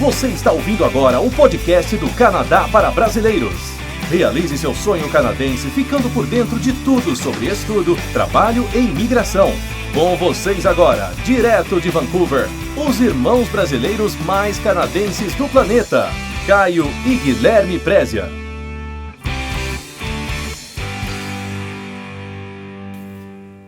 Você está ouvindo agora um podcast do Canadá para brasileiros. Realize seu sonho canadense ficando por dentro de tudo sobre estudo, trabalho e imigração. Com vocês agora, direto de Vancouver, os irmãos brasileiros mais canadenses do planeta, Caio e Guilherme Prezia.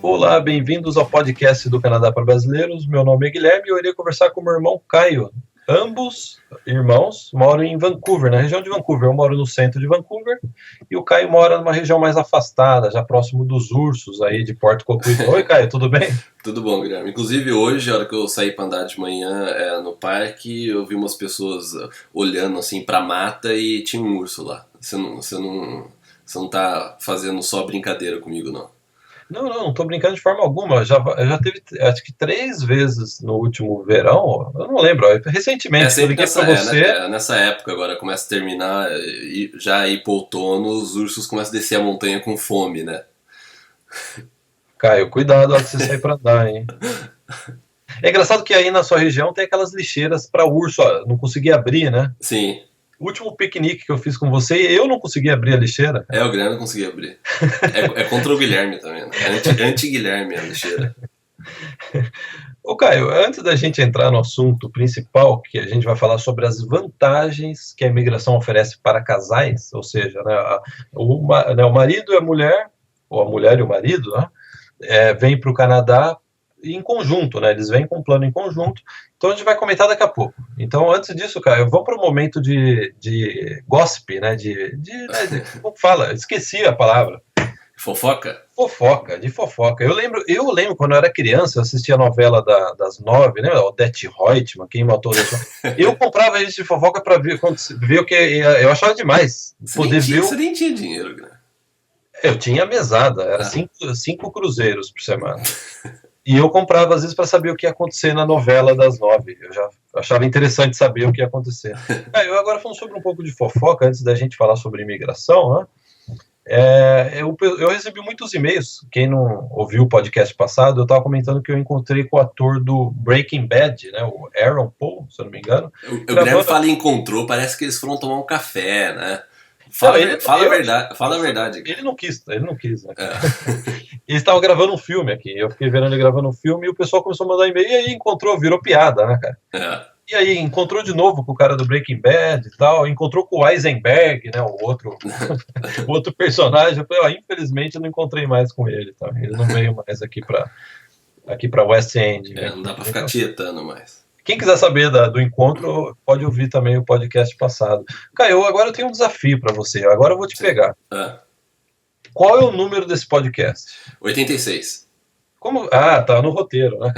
Olá, bem-vindos ao podcast do Canadá para Brasileiros. Meu nome é Guilherme e eu irei conversar com meu irmão Caio. Ambos irmãos moram em Vancouver, na região de Vancouver. Eu moro no centro de Vancouver e o Caio mora numa região mais afastada, já próximo dos ursos aí de Porto Coquito. Oi, Caio, tudo bem? Tudo bom, Guilherme. Inclusive hoje, a hora que eu saí para andar de manhã no parque, eu vi umas pessoas olhando assim para a mata e tinha um urso lá. Você não tá fazendo só brincadeira comigo, não? Não tô brincando de forma alguma. Eu já teve, acho que 3 vezes no último verão, eu não lembro, recentemente. Eu liguei pra você. Nessa época agora, começa a terminar, e já ir pro outono, os ursos começam a descer a montanha com fome, né? Caio, cuidado na hora que você sair pra andar, hein? É engraçado que aí na sua região tem aquelas lixeiras pra urso, ó, não conseguir abrir, né? Sim. O último piquenique que eu fiz com você, eu não consegui abrir a lixeira. O Guilherme não conseguia abrir. É contra o Guilherme também, né? Anti-Guilherme a lixeira. Ô Caio, antes da gente entrar no assunto principal, que a gente vai falar sobre as vantagens que a imigração oferece para casais, ou seja, né, o marido e a mulher, ou a mulher e o marido, né, vêm para o Canadá em conjunto, né? Eles vêm com um plano em conjunto. Então a gente vai comentar daqui a pouco. Então, antes disso, Caio, vamos para o momento de gossip, né? Como fala? Esqueci a palavra. Fofoca? De fofoca. Eu lembro quando eu era criança, eu assistia a novela das 9, né? Odete Roitman, Quem Matou o Odete Roitman. Eu comprava isso de fofoca para ver o que eu achava demais. Você nem tinha dinheiro, né? Eu tinha mesada, era 5 cruzeiros por semana. E eu comprava, às vezes, para saber o que ia acontecer na novela das 9. Eu já achava interessante saber o que ia acontecer. Eu agora falando sobre um pouco de fofoca, antes da gente falar sobre imigração, né? Eu recebi muitos e-mails. Quem não ouviu o podcast passado, eu estava comentando que eu encontrei com o ator do Breaking Bad, né? O Aaron Paul, se eu não me engano. O Guilherme fala encontrou, parece que eles foram tomar um café, né? Fala a verdade. Ele não quis, né? Eles estavam gravando um filme aqui. Eu fiquei vendo ele gravando um filme e o pessoal começou a mandar e-mail e aí virou piada, né, cara? E aí encontrou de novo com o cara do Breaking Bad e tal, encontrou com o Eisenberg, né, o outro personagem. Eu falei, infelizmente eu não encontrei mais com ele, tá? Ele não veio mais aqui pra West End. Não dá pra ficar tietando mais. Quem quiser saber do encontro, pode ouvir também o podcast passado. Caio, agora eu tenho um desafio para você. Agora eu vou te pegar. Qual é o número desse podcast? 86. Como? Tá no roteiro, né?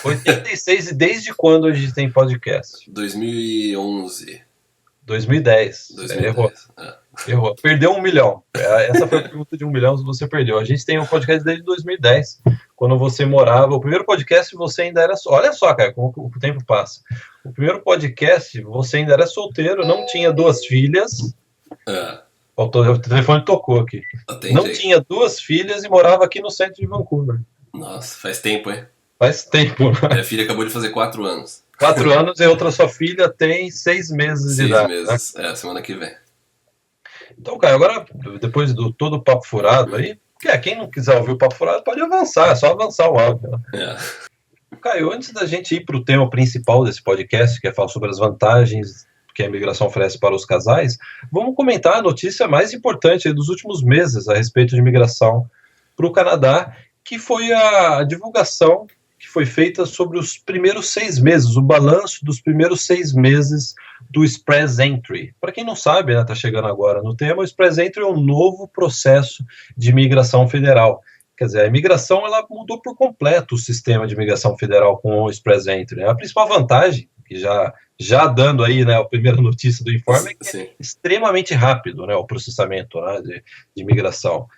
86, e desde quando a gente tem podcast? 2011. 2010. Errou. Perdeu 1 milhão. Essa foi a pergunta de 1 milhão, se você perdeu. A gente tem um podcast desde 2010, quando você morava. O primeiro podcast você ainda era... Olha só, cara, como o tempo passa. O primeiro podcast você ainda era solteiro, não tinha 2 filhas. O telefone tocou aqui. Não tinha 2 filhas e morava aqui no centro de Vancouver. Nossa, faz tempo, hein? Faz tempo. Minha filha acabou de fazer 4 anos. 4 anos e a outra sua filha tem 6 meses de idade. 6 meses, né? Semana que vem. Então, cara, agora, depois do todo o papo furado aí, quem não quiser ouvir o papo furado pode avançar, é só avançar o áudio. Né? Caio, antes da gente ir para o tema principal desse podcast, que é falar sobre as vantagens que a imigração oferece para os casais, vamos comentar a notícia mais importante dos últimos meses a respeito de imigração para o Canadá, que foi a divulgação que foi feita sobre os primeiros 6 meses, o balanço dos primeiros 6 meses do Express Entry. Para quem não sabe, né, tá chegando agora no tema, o Express Entry é um novo processo de imigração federal. Quer dizer, a imigração ela mudou por completo o sistema de imigração federal com o Express Entry. A principal vantagem, que já dando aí, né, a primeira notícia do informe, é que é extremamente rápido, né, o processamento, né, de imigração.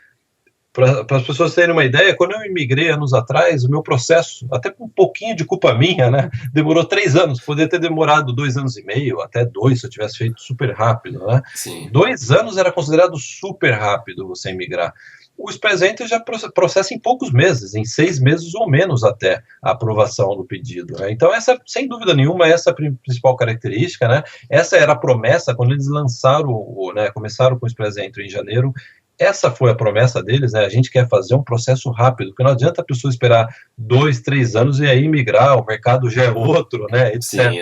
Para as pessoas terem uma ideia, quando eu imigrei anos atrás, o meu processo, até com um pouquinho de culpa minha, né, demorou 3 anos. Poderia ter demorado 2 anos e meio, até 2, se eu tivesse feito super rápido, né? Sim. 2 anos era considerado super rápido você imigrar. O Express Entry já processa em poucos meses, em 6 meses ou menos até a aprovação do pedido, né? Então essa, sem dúvida nenhuma, essa é a principal característica, né? Essa era a promessa quando eles lançaram, né, começaram com o Express Entry em janeiro. Essa foi a promessa deles, né? A gente quer fazer um processo rápido, porque não adianta a pessoa esperar 2, 3 anos e aí migrar, o mercado já é outro, né? Etc. Sim,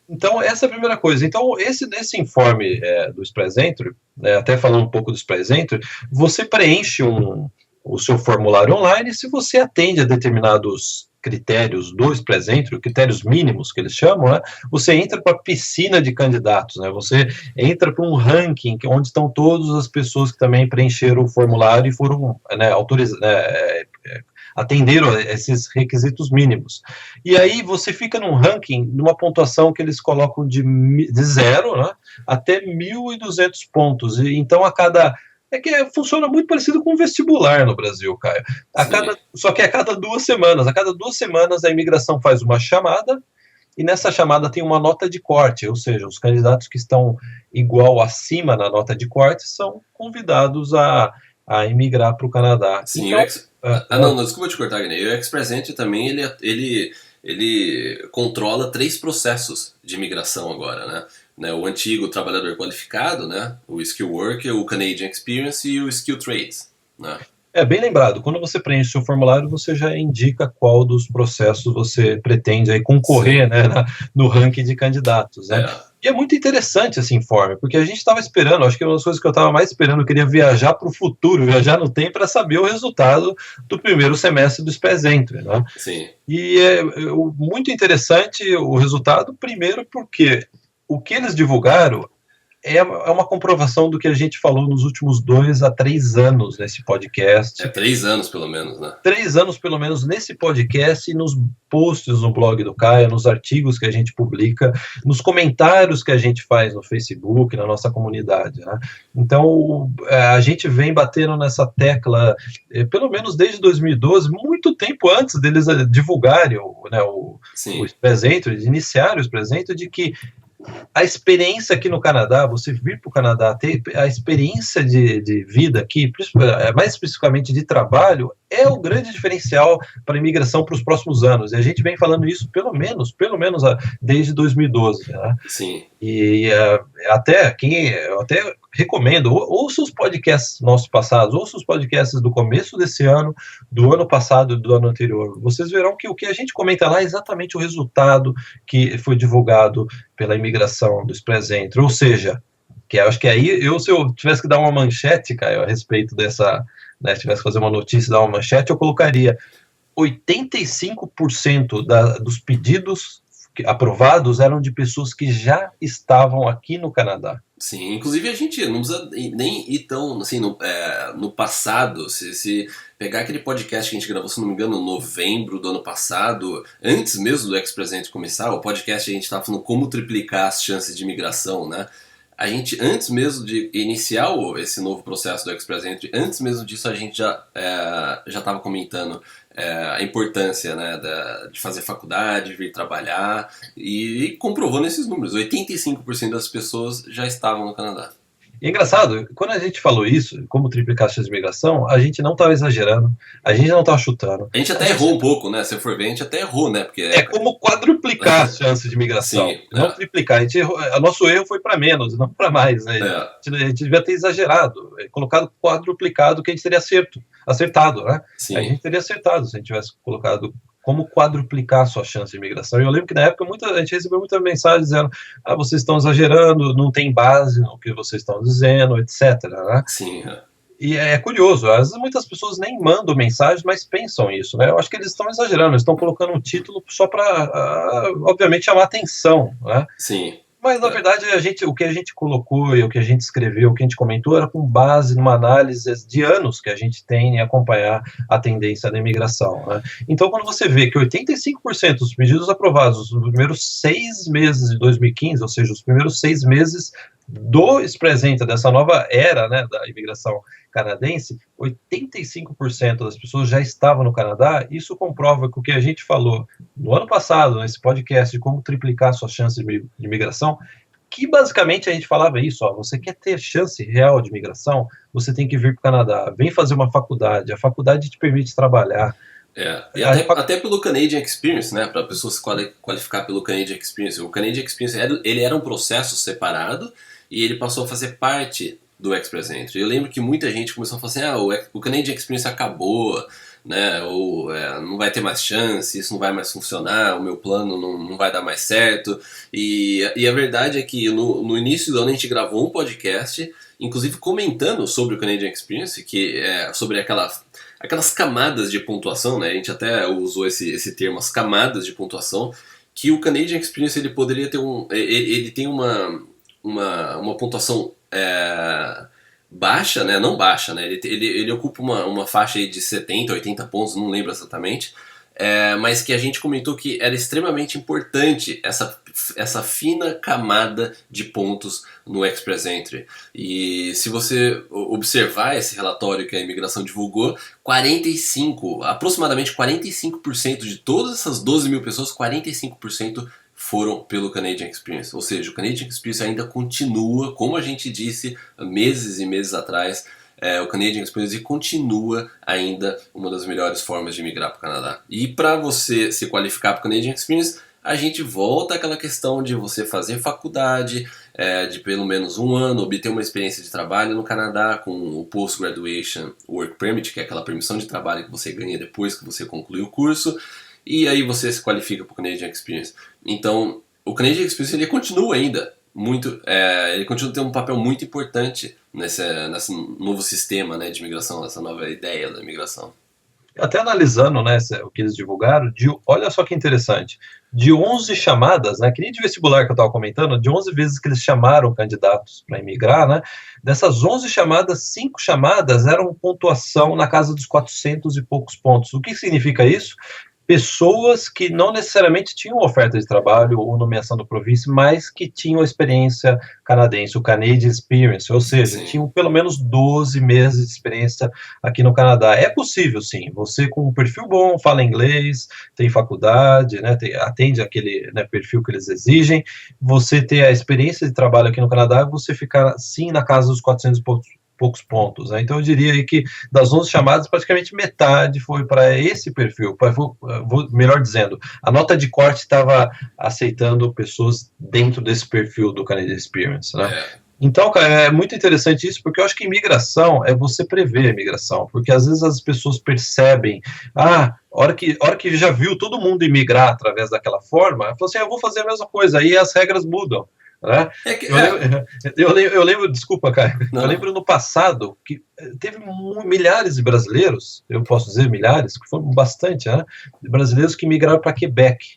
Então, essa é a primeira coisa. Então, nesse informe do Express Entry, né, até falando um pouco do Express Entry, você preenche o seu formulário online. Se você atende a determinados critérios do Express Entry, critérios mínimos que eles chamam, né, você entra para a piscina de candidatos, né, você entra para um ranking onde estão todas as pessoas que também preencheram o formulário e foram, né, atenderam a esses requisitos mínimos. E aí você fica num ranking, numa pontuação que eles colocam de 0, né, até 1.200 pontos. E então funciona muito parecido com um vestibular no Brasil, Caio. Só que a cada 2 semanas. A cada 2 semanas a imigração faz uma chamada, e nessa chamada tem uma nota de corte, ou seja, os candidatos que estão igual acima na nota de corte são convidados a imigrar para o Canadá. Sim, então, não, desculpa te cortar, Guilherme. O Express Entry também, ele controla 3 processos de imigração agora, né? O antigo trabalhador qualificado, né? O Skill Worker, o Canadian Experience e o Skill Trades, né? Bem lembrado, quando você preenche o seu formulário, você já indica qual dos processos você pretende aí concorrer, né, no ranking de candidatos, né? E é muito interessante esse informe, porque a gente estava esperando, acho que uma das coisas que eu estava mais esperando, eu queria viajar para o futuro, viajar no tempo para saber o resultado do primeiro semestre do Express Entry, né? Sim. E é muito interessante o resultado, primeiro porque o que eles divulgaram é uma comprovação do que a gente falou nos últimos 2 a 3 anos nesse podcast. 3 anos pelo menos, né? 3 anos pelo menos nesse podcast e nos posts no blog do Caio, nos artigos que a gente publica, nos comentários que a gente faz no Facebook, na nossa comunidade, né? Então, a gente vem batendo nessa tecla, pelo menos desde 2012, muito tempo antes deles divulgarem o Express Entry, de iniciar o Express Entry, de que a experiência aqui no Canadá, você vir para o Canadá, ter a experiência de vida aqui, mais especificamente de trabalho, é o grande diferencial para a imigração para os próximos anos. E a gente vem falando isso pelo menos desde 2012. Né? Sim. E eu até recomendo, ouça os podcasts nossos passados, ouça os podcasts do começo desse ano, do ano passado e do ano anterior. Vocês verão que o que a gente comenta lá é exatamente o resultado que foi divulgado pela imigração do Express Entry. Ou seja, que acho que aí, se eu tivesse que dar uma manchete, Caio, a respeito dessa, né, se tivesse que fazer uma notícia, dar uma manchete, eu colocaria 85% dos pedidos aprovados eram de pessoas que já estavam aqui no Canadá. Sim, inclusive a gente não precisa nem ir tão assim, no passado, se pegar aquele podcast que a gente gravou, se não me engano, em novembro do ano passado, antes mesmo do Express Entry começar, o podcast a gente estava falando como triplicar as chances de imigração, né? A gente, antes mesmo de iniciar esse novo processo do Express Entry, antes mesmo disso a gente já estava comentando a importância, né, de fazer faculdade, vir trabalhar, e comprovou nesses números, 85% das pessoas já estavam no Canadá. E é engraçado, quando a gente falou isso, como triplicar as chances de imigração, a gente não estava exagerando, a gente não estava chutando. A gente até errou um pouco, né? Se for ver, a gente até errou, né? Porque é como quadruplicar as chances de imigração, sim, não triplicar. Nosso erro foi para menos, não para mais, né? A gente devia ter exagerado, colocado quadruplicado, que a gente teria acertado, né? Sim. A gente teria acertado se a gente tivesse colocado como quadruplicar a sua chance de imigração. E eu lembro que na época a gente recebeu muita mensagem dizendo: vocês estão exagerando, não tem base no que vocês estão dizendo, etc. Né? Sim. E é curioso, às vezes muitas pessoas nem mandam mensagem, mas pensam isso, né? Eu acho que eles estão exagerando, eles estão colocando um título só para, obviamente, chamar atenção, né? Sim. Mas, na verdade, o que a gente colocou e o que a gente escreveu, o que a gente comentou, era com base numa análise de anos que a gente tem em acompanhar a tendência da imigração. Né? Então, quando você vê que 85% dos pedidos aprovados nos primeiros 6 meses de 2015, ou seja, os primeiros 6 meses do ex-presidente dessa nova era, né, da imigração canadense, 85% das pessoas já estavam no Canadá. Isso comprova que o que a gente falou no ano passado, nesse podcast, de como triplicar suas chances de imigração, que basicamente a gente falava isso, ó, você quer ter chance real de imigração, você tem que vir para o Canadá, vem fazer uma faculdade, a faculdade te permite trabalhar. E até pelo Canadian Experience, né, para a pessoa se qualificar pelo Canadian Experience. O Canadian Experience ele era um processo separado e ele passou a fazer parte do Express Entry. Eu lembro que muita gente começou a falar assim, o Canadian Experience acabou, né, ou não vai ter mais chance, isso não vai mais funcionar, o meu plano não vai dar mais certo. E a verdade é que no início do ano a gente gravou um podcast, inclusive comentando sobre o Canadian Experience, que é sobre aquelas camadas de pontuação, né? A gente até usou esse termo, as camadas de pontuação, que o Canadian Experience ele poderia ter ele tem uma pontuação baixa, né? Não baixa, né? Ele ocupa uma faixa aí de 70, 80 pontos, não lembro exatamente, mas que a gente comentou que era extremamente importante essa fina camada de pontos no Express Entry. E se você observar esse relatório que a imigração divulgou, aproximadamente 45% de todas essas 12 mil pessoas, 45% foram pelo Canadian Experience. Ou seja, o Canadian Experience ainda continua, como a gente disse meses e meses atrás, o Canadian Experience continua ainda uma das melhores formas de migrar para o Canadá. E para você se qualificar para o Canadian Experience, a gente volta àquela questão de você fazer faculdade, de pelo menos um ano, obter uma experiência de trabalho no Canadá com o Post-Graduation Work Permit, que é aquela permissão de trabalho que você ganha depois que você conclui o curso, e aí você se qualifica para o Canadian Experience. Então, o Canadian Experience ele continua ainda ele continua tendo um papel muito importante nesse novo sistema, né, de imigração, nessa nova ideia da imigração. Até analisando, né, o que eles divulgaram, olha só que interessante, de 11 chamadas, né, que nem de vestibular que eu estava comentando, de 11 vezes que eles chamaram candidatos para imigrar, né, dessas 11 chamadas, 5 chamadas eram pontuação na casa dos 400 e poucos pontos. O que significa isso? Pessoas que não necessariamente tinham oferta de trabalho ou nomeação da província, mas que tinham a experiência canadense, o Canadian Experience, ou seja, tinham pelo menos 12 meses de experiência aqui no Canadá. É possível, sim, você com um perfil bom, fala inglês, tem faculdade, né, atende aquele, né, perfil que eles exigem, você ter a experiência de trabalho aqui no Canadá, você ficar, sim, na casa dos 400 poucos pontos, né? Então eu diria aí que das 11 chamadas, praticamente metade foi para esse perfil, melhor dizendo, a nota de corte estava aceitando pessoas dentro desse perfil do Canadian Experience, né? Então, cara, é muito interessante isso, porque eu acho que imigração é você prever a imigração, porque às vezes as pessoas percebem, hora que já viu todo mundo imigrar através daquela forma, fala assim, eu vou fazer a mesma coisa, aí as regras mudam. Né? Eu lembro, desculpa, Caio, eu lembro no passado que teve milhares de brasileiros, eu posso dizer milhares, que foram bastante, né, de brasileiros que migraram para Quebec.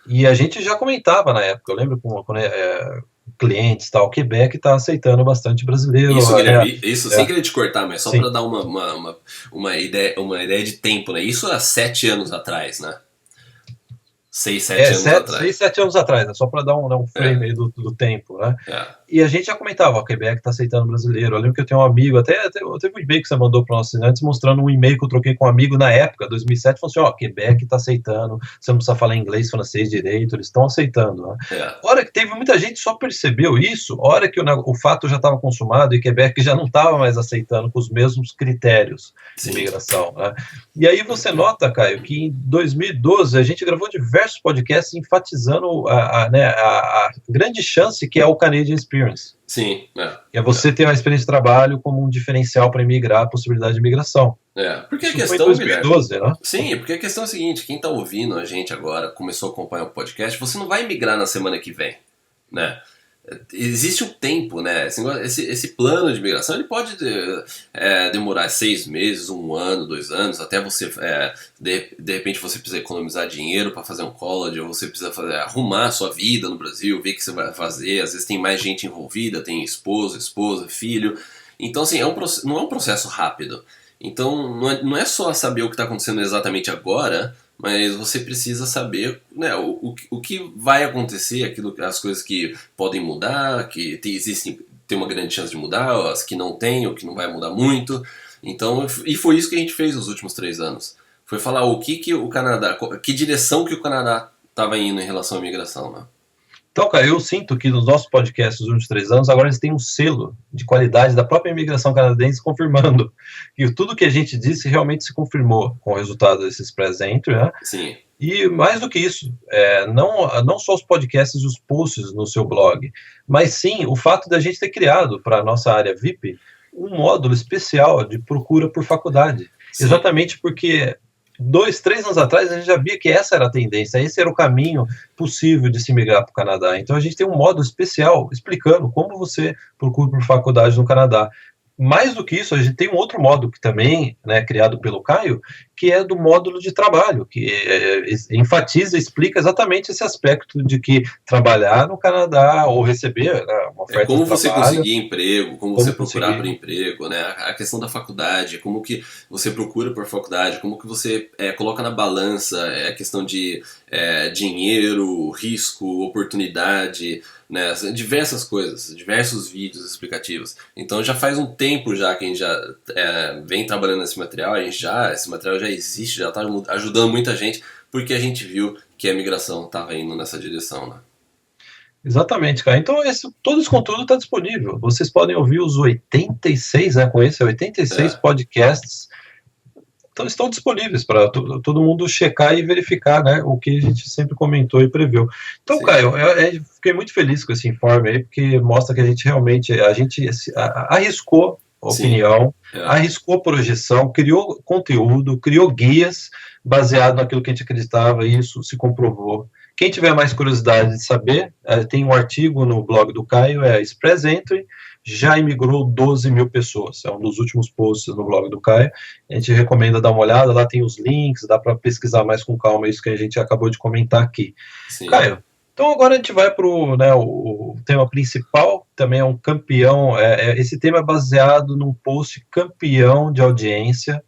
E a gente já comentava na época, eu lembro com clientes, tal, Quebec está aceitando bastante brasileiro. Isso, Guilherme, sem querer te cortar, mas só para dar uma ideia de tempo, né? Isso há 7 anos atrás, né? 6, 7 anos atrás. 6, 7 anos atrás, né? Só para dar um frame aí do tempo, né? E a gente já comentava, o Quebec está aceitando brasileiro. Eu lembro que eu tenho um amigo, até teve um e-mail que você mandou para os nossos assinantes, mostrando um e-mail que eu troquei com um amigo na época, 2007, falou assim, Quebec está aceitando, você não precisa falar inglês, francês direito, eles estão aceitando, né? Hora que teve muita gente só percebeu isso, hora que o fato já estava consumado e Quebec já não estava mais aceitando com os mesmos critérios de imigração, né? E aí você nota, Caio, que em 2012 a gente gravou diversos podcasts enfatizando a grande chance que é o Canadian Experience. Sim. É você ter uma experiência de trabalho como um diferencial para imigrar, a possibilidade de imigração. Porque isso a questão, foi em 2012, né? Sim, porque a questão é a seguinte, quem está ouvindo a gente agora, começou a acompanhar o podcast, você não vai migrar na semana que vem, né? Existe um tempo, né? Esse plano de migração ele pode demorar 6 meses, 1 ano, 2 anos, até você de repente você precisa economizar dinheiro para fazer um college, ou você precisa arrumar a sua vida no Brasil, ver o que você vai fazer. Às vezes tem mais gente envolvida, tem esposa, filho. Então, assim, não é um processo rápido. Então, não é só saber o que está acontecendo exatamente agora, mas você precisa saber, né, o que vai acontecer, as coisas que podem mudar, que tem uma grande chance de mudar, as que não tem, ou que não vai mudar muito. Então, e foi isso que a gente fez nos últimos 3 anos. Foi falar o que o Canadá, que direção que o Canadá estava indo em relação à imigração, né? Então, cara, eu sinto que nos nossos podcasts dos últimos 3 anos, agora eles têm um selo de qualidade da própria imigração canadense confirmando que tudo que a gente disse realmente se confirmou com o resultado desses pré-entry, né? Sim. E mais do que isso, não só os podcasts e os posts no seu blog, mas sim o fato da gente ter criado para a nossa área VIP um módulo especial de procura por faculdade. Sim. Exatamente porque 2, 3 anos atrás a gente já via que essa era a tendência, esse era o caminho possível de se migrar para o Canadá. Então a gente tem um módulo especial explicando como você procura por faculdade no Canadá. Mais do que isso, a gente tem um outro módulo que também, né, criado pelo Caio, que é do módulo de trabalho, que enfatiza, explica exatamente esse aspecto de que trabalhar no Canadá ou receber, né, uma oferta como de você trabalho, conseguir emprego, como você procurar por emprego, né? A questão da faculdade, como que você procura por faculdade, como que você coloca na balança a questão de dinheiro, risco, oportunidade, né? Diversas coisas, diversos vídeos explicativos. Então já faz um tempo já que a gente já vem trabalhando nesse material, esse material já existe, já está ajudando muita gente, porque a gente viu que a migração estava indo nessa direção, né? Exatamente, cara. Então, todo esse conteúdo está disponível. Vocês podem ouvir os 86, né? Com esse 86 podcasts. Então, estão disponíveis para todo mundo checar e verificar, né? O que a gente sempre comentou e previu. Então, sim, Caio, eu fiquei muito feliz com esse informe aí, porque mostra que a gente realmente arriscou opinião, arriscou projeção, criou conteúdo, criou guias baseado naquilo que a gente acreditava, e isso se comprovou. Quem tiver mais curiosidade de saber, tem um artigo no blog do Caio, Express Entry, já imigrou 12 mil pessoas. É um dos últimos posts no blog do Caio. A gente recomenda dar uma olhada, lá tem os links, dá para pesquisar mais com calma isso que a gente acabou de comentar aqui. Sim. Caio, então agora a gente vai para o tema principal, também é um campeão, esse tema é baseado num post campeão de audiência,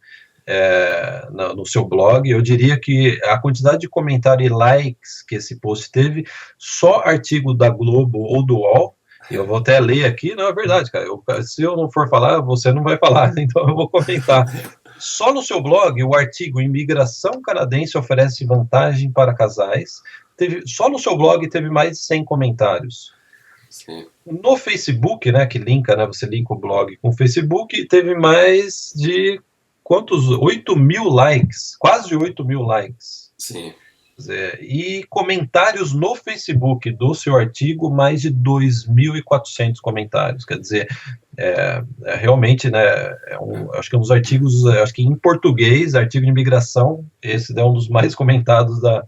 no seu blog. Eu diria que a quantidade de comentários e likes que esse post teve, só artigo da Globo ou do UOL, eu vou até ler aqui, não é verdade, cara, se eu não for falar, você não vai falar, então eu vou comentar. Só no seu blog, o artigo Imigração Canadense oferece vantagem para casais, só no seu blog teve mais de 100 comentários. Sim. No Facebook, né, que linka, né, você linka o blog com o Facebook, teve mais de 8 mil likes, quase 8 mil likes. Sim. E comentários no Facebook do seu artigo, mais de 2.400 comentários. Quer dizer, realmente, né, acho que é um dos artigos, acho que em português, artigo de imigração, esse é um dos mais comentados da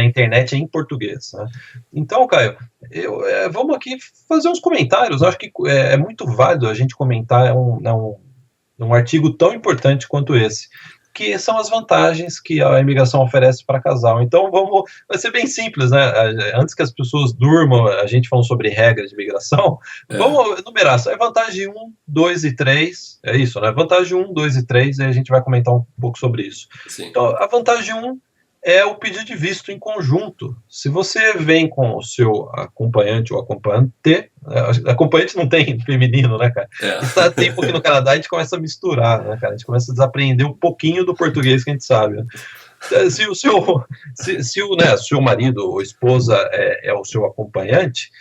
internet em português, né? Então, Caio, vamos aqui fazer uns comentários. Eu acho que é muito válido a gente comentar um artigo tão importante quanto esse, que são as vantagens que a imigração oferece para casal. Então, vai ser bem simples, né? Antes que as pessoas durmam, a gente falando sobre regras de imigração, vamos enumerar. É vantagem 1, 2 e 3, é isso, né? Vantagem 1, 2 e 3, e a gente vai comentar um pouco sobre isso. Sim. Então, a vantagem 1 é o pedido de visto em conjunto. Se você vem com o seu acompanhante ou acompanhante não tem feminino, né, cara? Está tempo que no Canadá a gente começa a misturar, né, cara? A gente começa a desaprender um pouquinho do português que a gente sabe, né? Se o seu marido ou esposa é o seu acompanhante,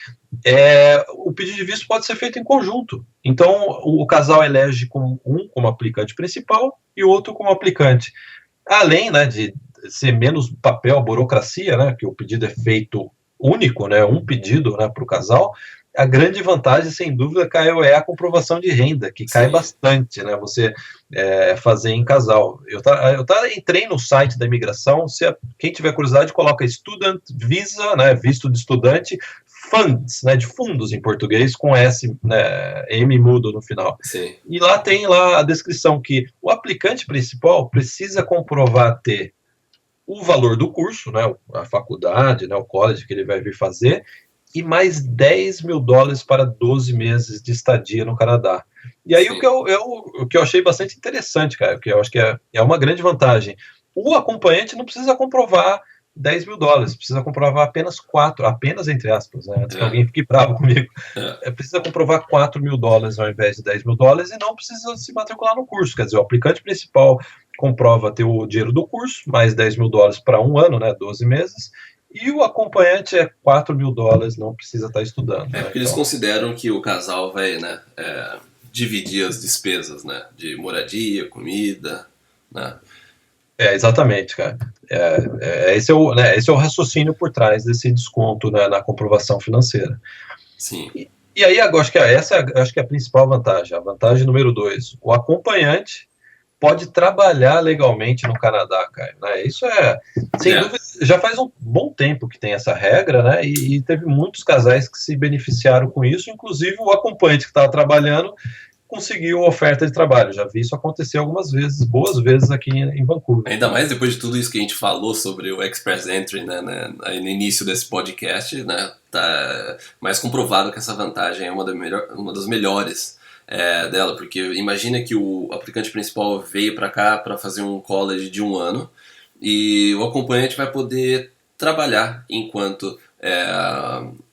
o pedido de visto pode ser feito em conjunto. Então, o casal elege como aplicante principal e o outro como aplicante. Além, né, de ser menos papel, burocracia, né, que o pedido é feito único, né, um pedido, né, para o casal, a grande vantagem, sem dúvida, Caio, é a comprovação de renda, que cai bastante, né, você fazer em casal. Eu entrei no site da imigração, quem tiver curiosidade, coloca Student Visa, né, visto de estudante, Funds, né, de fundos em português, com S, né, M mudo no final. Sim. E lá tem a descrição que o aplicante principal precisa comprovar ter o valor do curso, né, a faculdade, né, o college que ele vai vir fazer, e mais $10 mil para 12 meses de estadia no Canadá. E aí o que eu achei bastante interessante, cara, que eu acho que é uma grande vantagem. O acompanhante não precisa comprovar $10 mil, precisa comprovar apenas 4, apenas entre aspas, né? Antes que alguém fique bravo comigo. Precisa comprovar $4 mil ao invés de $10 mil e não precisa se matricular no curso. Quer dizer, o aplicante principal comprova ter o dinheiro do curso, mais $10 mil para um ano, né? 12 meses. E o acompanhante é $4 mil, não precisa estar estudando. Porque eles consideram que o casal vai, né, dividir as despesas, né? De moradia, comida, né? Exatamente, cara. Esse é o raciocínio por trás desse desconto, né, na comprovação financeira. Sim. E aí, acho que essa é a principal vantagem. A vantagem número 2, o acompanhante pode trabalhar legalmente no Canadá, cara. Né? Isso sem dúvida, já faz um bom tempo que tem essa regra, né? E teve muitos casais que se beneficiaram com isso, inclusive o acompanhante que estava trabalhando conseguiu oferta de trabalho. Já vi isso acontecer algumas vezes, boas vezes aqui em Vancouver. Ainda mais depois de tudo isso que a gente falou sobre o Express Entry, né, aí no início desse podcast, né, tá mais comprovado que essa vantagem é uma das melhores dela, porque imagina que o aplicante principal veio para cá para fazer um college de 1 ano e o acompanhante vai poder trabalhar enquanto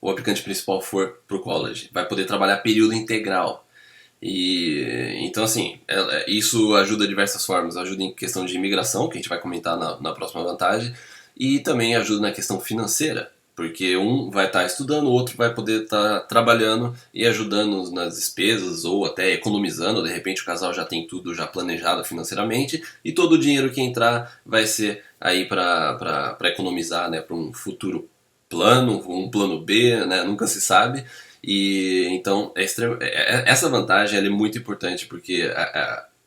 o aplicante principal for para o college, vai poder trabalhar período integral. Então, assim, isso ajuda de diversas formas. Ajuda em questão de imigração, que a gente vai comentar na próxima vantagem, e também ajuda na questão financeira, porque um vai estar estudando, o outro vai poder estar trabalhando e ajudando nas despesas ou até economizando. De repente o casal já tem tudo já planejado financeiramente e todo o dinheiro que entrar vai ser aí para economizar, né, para um futuro plano, um plano B, né, nunca se sabe. E então essa vantagem ela é muito importante, porque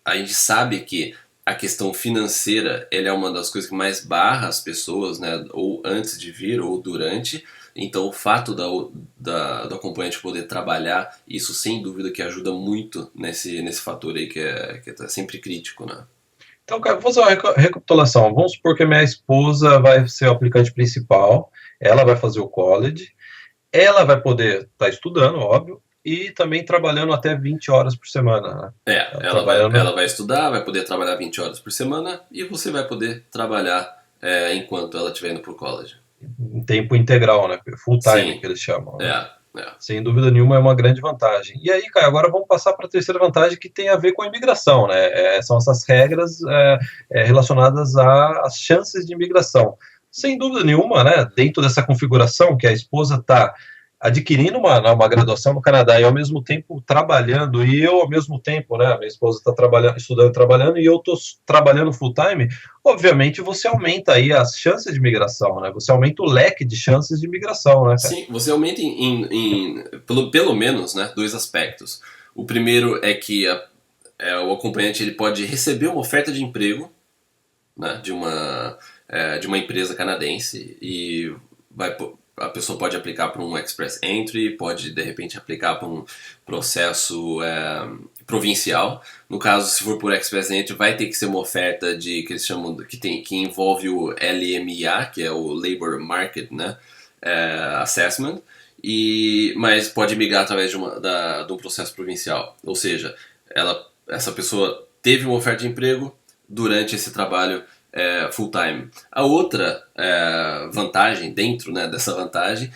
a gente sabe que a questão financeira ela é uma das coisas que mais barra as pessoas, né, ou antes de vir ou durante. Então o fato do acompanhante poder trabalhar, isso sem dúvida que ajuda muito nesse fator aí que é sempre crítico, né? Então, cara, vou fazer uma recapitulação. Vamos supor que a minha esposa vai ser o aplicante principal, ela vai fazer o college, ela vai poder estar estudando, óbvio, e também trabalhando até 20 horas por semana. Né? Ela vai estudar, vai poder trabalhar 20 horas por semana e você vai poder trabalhar enquanto ela estiver indo para o college. Em tempo integral, né? Full time, que eles chamam. Né? Sem dúvida nenhuma, é uma grande vantagem. E aí, Caio, agora vamos passar para a terceira vantagem, que tem a ver com a imigração, né? São essas regras relacionadas às chances de imigração. Sem dúvida nenhuma, né, dentro dessa configuração que a esposa está adquirindo uma graduação no Canadá e ao mesmo tempo trabalhando, e eu ao mesmo tempo, né, minha esposa está estudando e trabalhando, e eu estou trabalhando full time, obviamente você aumenta aí as chances de imigração, né, você aumenta o leque de chances de imigração, né, cara? Sim, você aumenta pelo menos, né, 2 aspectos. O primeiro é que o acompanhante ele pode receber uma oferta de emprego, né, de uma empresa canadense, e a pessoa pode aplicar para um Express Entry, pode de repente aplicar para um processo provincial. No caso, se for por Express Entry, vai ter que ser uma oferta que eles chamam que envolve o LMA, que é o Labor Market, né, Assessment, mas pode migrar através de um processo provincial. Ou seja, essa pessoa teve uma oferta de emprego durante esse trabalho full time. A outra vantagem dentro, né, dessa vantagem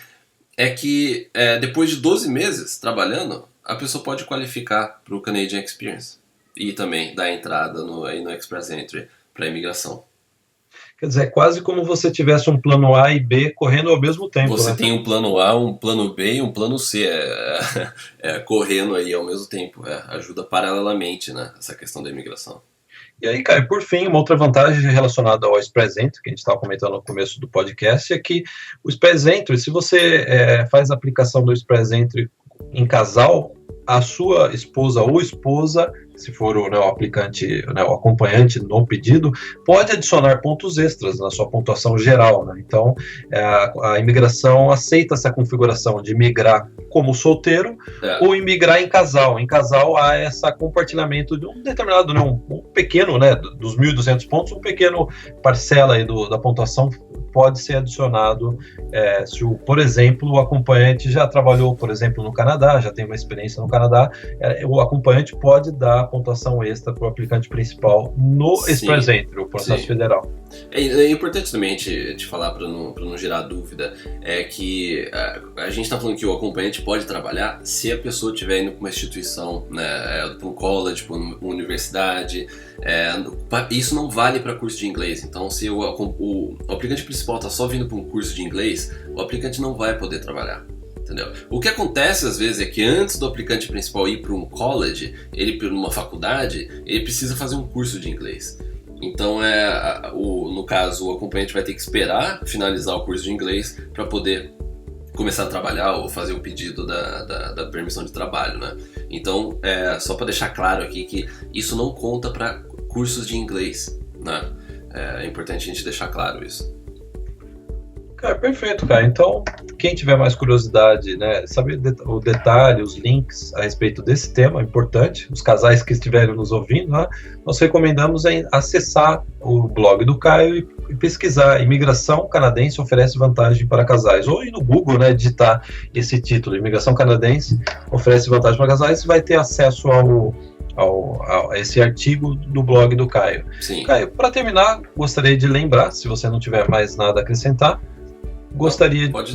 é que depois de 12 meses trabalhando, a pessoa pode qualificar para o Canadian Experience e também dar entrada no Express Entry para a imigração. Quer dizer, é quase como você tivesse um plano A e B correndo ao mesmo tempo. Você, né, tem um plano A, um plano B e um plano C correndo aí ao mesmo tempo. Ajuda paralelamente, né, essa questão da imigração. E aí, cara, por fim, uma outra vantagem relacionada ao Express Entry, que a gente estava comentando no começo do podcast, é que o Express Entry, se você faz a aplicação do Express Entry em casal, a sua esposa ou esposa, se for o aplicante, o acompanhante no pedido, pode adicionar pontos extras na sua pontuação geral. Né? Então, a imigração aceita essa configuração de migrar como solteiro ou imigrar em casal. Em casal há esse compartilhamento de um determinado, um pequeno, né, dos 1.200 pontos, um pequeno parcela aí da pontuação pode ser adicionado se, por exemplo, o acompanhante já trabalhou, por exemplo, no Canadá, já tem uma experiência no Canadá, o acompanhante pode dar pontuação extra para o aplicante principal no Express Entry, o processo federal. É importante também te falar, para não gerar dúvida, é que a gente está falando que o acompanhante pode trabalhar se a pessoa estiver indo para uma instituição, né, para um college, para uma universidade. Isso não vale para curso de inglês. Então, se o aplicante principal está só vindo para um curso de inglês, o aplicante não vai poder trabalhar. Entendeu? O que acontece às vezes é que antes do aplicante principal ir para um college, ele para uma faculdade, ele precisa fazer um curso de inglês. Então, no caso, o acompanhante vai ter que esperar finalizar o curso de inglês para poder começar a trabalhar ou fazer o pedido da permissão de trabalho, né? Então, só para deixar claro aqui que isso não conta para cursos de inglês, né? É importante a gente deixar claro isso. Cara, perfeito, cara. Então, quem tiver mais curiosidade, né, saber o detalhe, os links a respeito desse tema importante, os casais que estiverem nos ouvindo, né, nós recomendamos acessar o blog do Caio e pesquisar Imigração Canadense oferece vantagem para casais. Ou ir no Google, né, digitar esse título, Imigração Canadense oferece vantagem para casais, e vai ter acesso a esse artigo do blog do Caio. Sim. Caio, para terminar, gostaria de lembrar, se você não tiver mais nada a acrescentar, Pode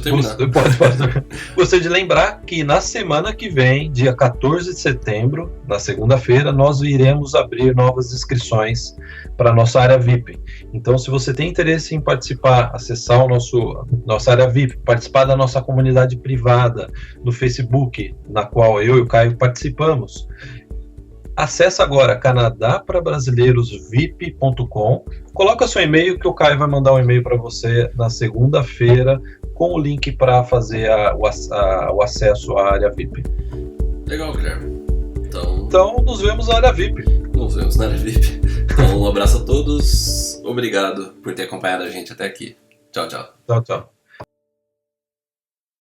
terminar. Gostaria de lembrar que na semana que vem, dia 14 de setembro, na segunda-feira, nós iremos abrir novas inscrições para a nossa área VIP. Então, se você tem interesse em participar, acessar nossa área VIP, participar da nossa comunidade privada no Facebook, na qual eu e o Caio participamos, acesse agora canadaprabrasileirosvip.com, coloca seu e-mail que o Caio vai mandar um e-mail para você na segunda-feira com o link para fazer o acesso à área VIP. Legal, Guilherme. Então, nos vemos na área VIP. Nos vemos na área VIP. Então, um abraço a todos. Obrigado por ter acompanhado a gente até aqui. Tchau, tchau. Tchau, tchau.